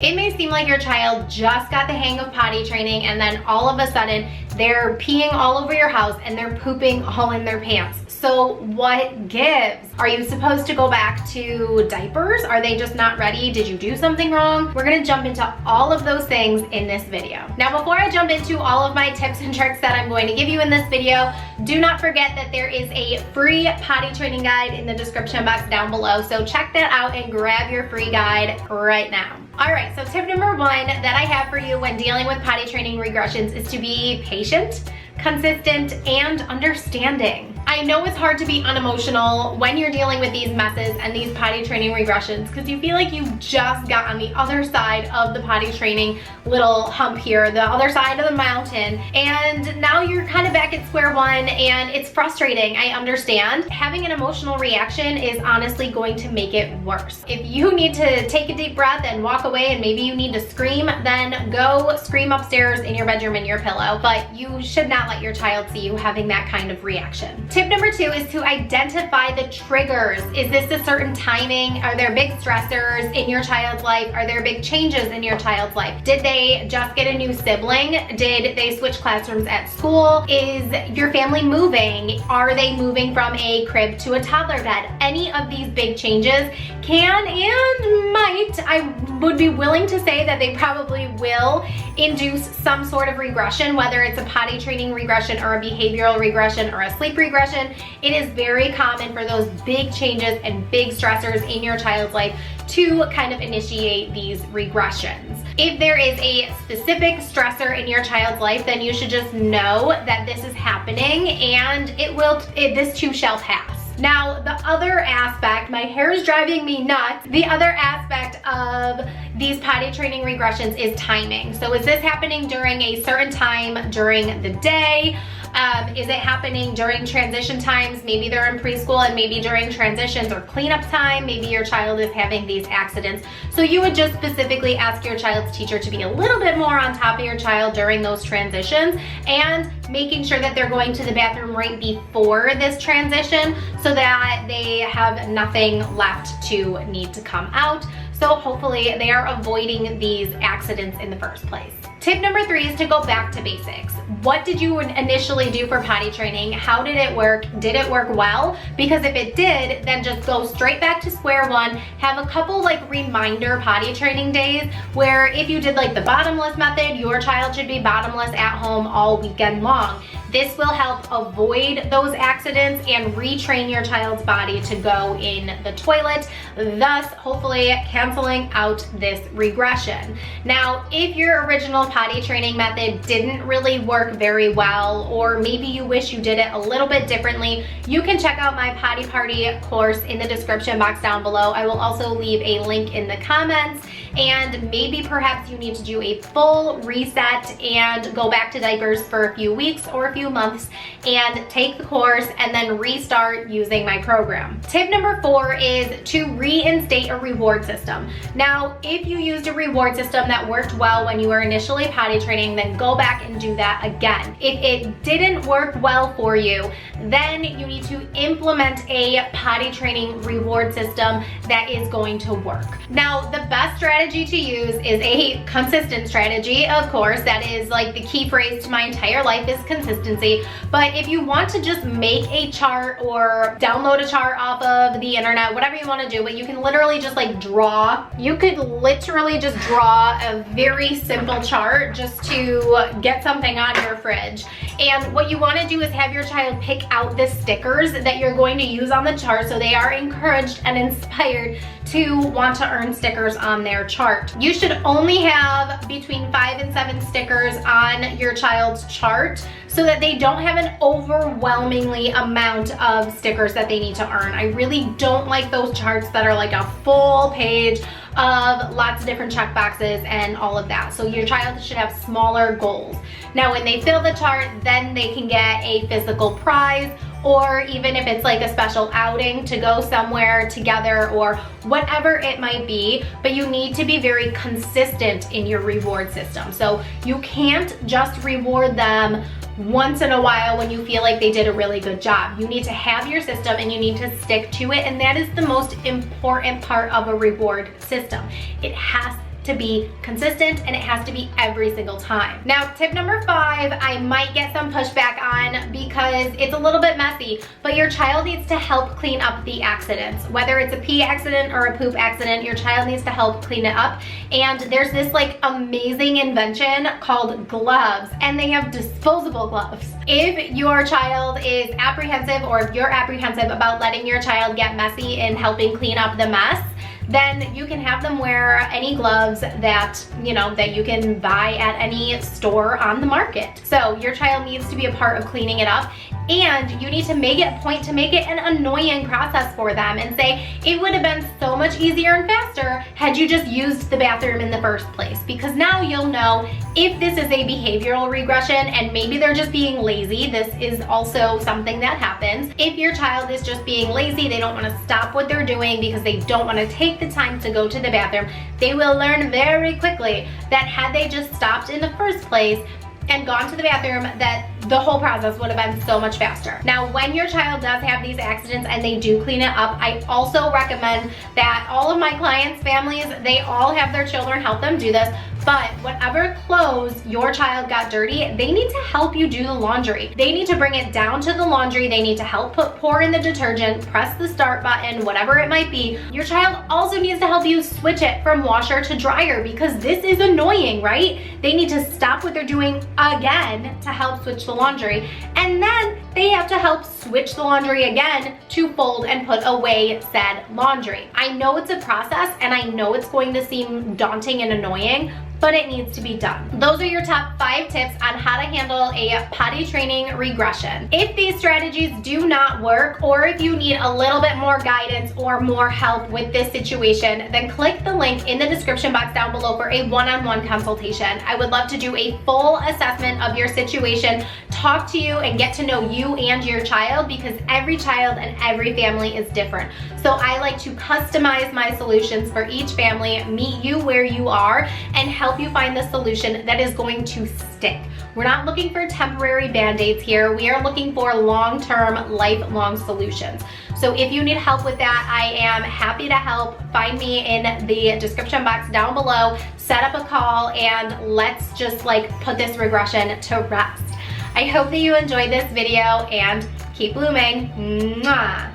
It may seem like your child just got the hang of potty training and then all of a sudden they're peeing all over your house and they're pooping all in their pants. So what gives? Are you supposed to go back to diapers? Are they just not ready? Did you do something wrong? We're gonna jump into all of those things in this video. Now, before I jump into all of my tips and tricks that I'm going to give you in this video, do not forget that there is a free potty training guide in the description box down below. So check that out and grab your free guide right now. All right, so tip number one that I have for you when dealing with potty training regressions is to be patient, consistent, and understanding. I know it's hard to be unemotional when you're dealing with these messes and these potty training regressions because you feel like you just got on the other side of the potty training little hump here, the other side of the mountain, and now you're kind of back at square one and it's frustrating. I understand. Having an emotional reaction is honestly going to make it worse. If you need to take a deep breath and walk away and maybe you need to scream, then go scream upstairs in your bedroom in your pillow, but you should not let your child see you having that kind of reaction. Tip number two is to identify the triggers. Is this a certain timing? Are there big stressors in your child's life? Are there big changes in your child's life? Did they just get a new sibling? Did they switch classrooms at school? Is your family moving? Are they moving from a crib to a toddler bed? Any of these big changes can and might, I would be willing to say that they probably will induce some sort of regression, whether it's a potty training regression or a behavioral regression or a sleep regression. It is very common for those big changes and big stressors in your child's life to kind of initiate these regressions. If there is a specific stressor in your child's life, then you should just know that this is happening and this too shall pass. Now, the other aspect, my hair is driving me nuts, the other aspect of these potty training regressions is timing. So is this happening during a certain time during the day? Is it happening during transition times? Maybe they're in preschool and maybe during transitions or cleanup time, maybe your child is having these accidents. So you would just specifically ask your child's teacher to be a little bit more on top of your child during those transitions and making sure that they're going to the bathroom right before this transition so that they have nothing left to need to come out. So hopefully they are avoiding these accidents in the first place. Tip number three is to go back to basics. What did you initially do for potty training? How did it work? Did it work well? Because if it did, then just go straight back to square one. Have a couple like reminder potty training days where if you did like the bottomless method, your child should be bottomless at home all weekend long. This will help avoid those accidents and retrain your child's body to go in the toilet, thus hopefully canceling out this regression. Now, if your original potty training method didn't really work very well, or maybe you wish you did it a little bit differently, you can check out my Potty Party course in the description box down below. I will also leave a link in the comments, and maybe perhaps you need to do a full reset and go back to diapers for a few weeks or a few months and take the course and then restart using my program. Tip number four is to reinstate a reward system. Now, if you used a reward system that worked well when you were initially potty training, then go back and do that again. If it didn't work well for you, then you need to implement a potty training reward system that is going to work. Now, the best strategy to use is a consistent strategy, of course. That is like the key phrase to my entire life is consistency. But if you want to just make a chart or download a chart off of the internet, whatever you want to do, but you can literally just like draw. You could literally just draw a very simple chart just to get something on your fridge. And what you want to do is have your child pick out the stickers that you're going to use on the chart so they are encouraged and inspired to want to earn stickers on their chart. You should only have between 5 and 7 stickers on your child's chart so that they don't have an overwhelmingly amount of stickers that they need to earn. I really don't like those charts that are like a full page of lots of different check boxes and all of that. So your child should have smaller goals. Now, when they fill the chart, then they can get a physical prize, or even if it's like a special outing to go somewhere together or whatever it might be, but you need to be very consistent in your reward system. So you can't just reward them once in a while when you feel like they did a really good job. You need to have your system and you need to stick to it, and that is the most important part of a reward system. It has to be consistent and it has to be every single time. Now, tip number 5, I might get some pushback on because it's a little bit messy, but your child needs to help clean up the accidents. Whether it's a pee accident or a poop accident, your child needs to help clean it up. And there's this like amazing invention called gloves, and they have disposable gloves. If your child is apprehensive, or if you're apprehensive about letting your child get messy and helping clean up the mess, then you can have them wear any gloves that, you know, that you can buy at any store on the market. So your child needs to be a part of cleaning it up, and you need to make it a point to make it an annoying process for them and say, it would have been so much easier and faster had you just used the bathroom in the first place. Because now you'll know if this is a behavioral regression and maybe they're just being lazy. This is also something that happens. If your child is just being lazy, they don't want to stop what they're doing because they don't want to take the time to go to the bathroom, they will learn very quickly that had they just stopped in the first place and gone to the bathroom, that the whole process would have been so much faster. Now, when your child does have these accidents and they do clean it up, I also recommend that all of my clients' families, they all have their children help them do this, but whatever clothes your child got dirty, they need to help you do the laundry. They need to bring it down to the laundry, they need to help pour in the detergent, press the start button, whatever it might be. Your child also needs to help you switch it from washer to dryer because this is annoying, right? They need to stop what they're doing again to help switch the laundry, and then they have to help switch the laundry again to fold and put away said laundry. I know it's a process and I know it's going to seem daunting and annoying, but it needs to be done. Those are your top 5 tips on how to handle a potty training regression. If these strategies do not work, or if you need a little bit more guidance or more help with this situation, then click the link in the description box down below for a one-on-one consultation. I would love to do a full assessment of your situation, talk to you, and get to know you and your child, because every child and every family is different. So I like to customize my solutions for each family, meet you where you are, and help you find the solution that is going to stick. We're not looking for temporary band-aids here. We are looking for long-term, lifelong solutions. So if you need help with that, I am happy to help. Find me in the description box down below, set up a call, and let's just like put this regression to rest. I hope that you enjoyed this video, and keep blooming. Mwah.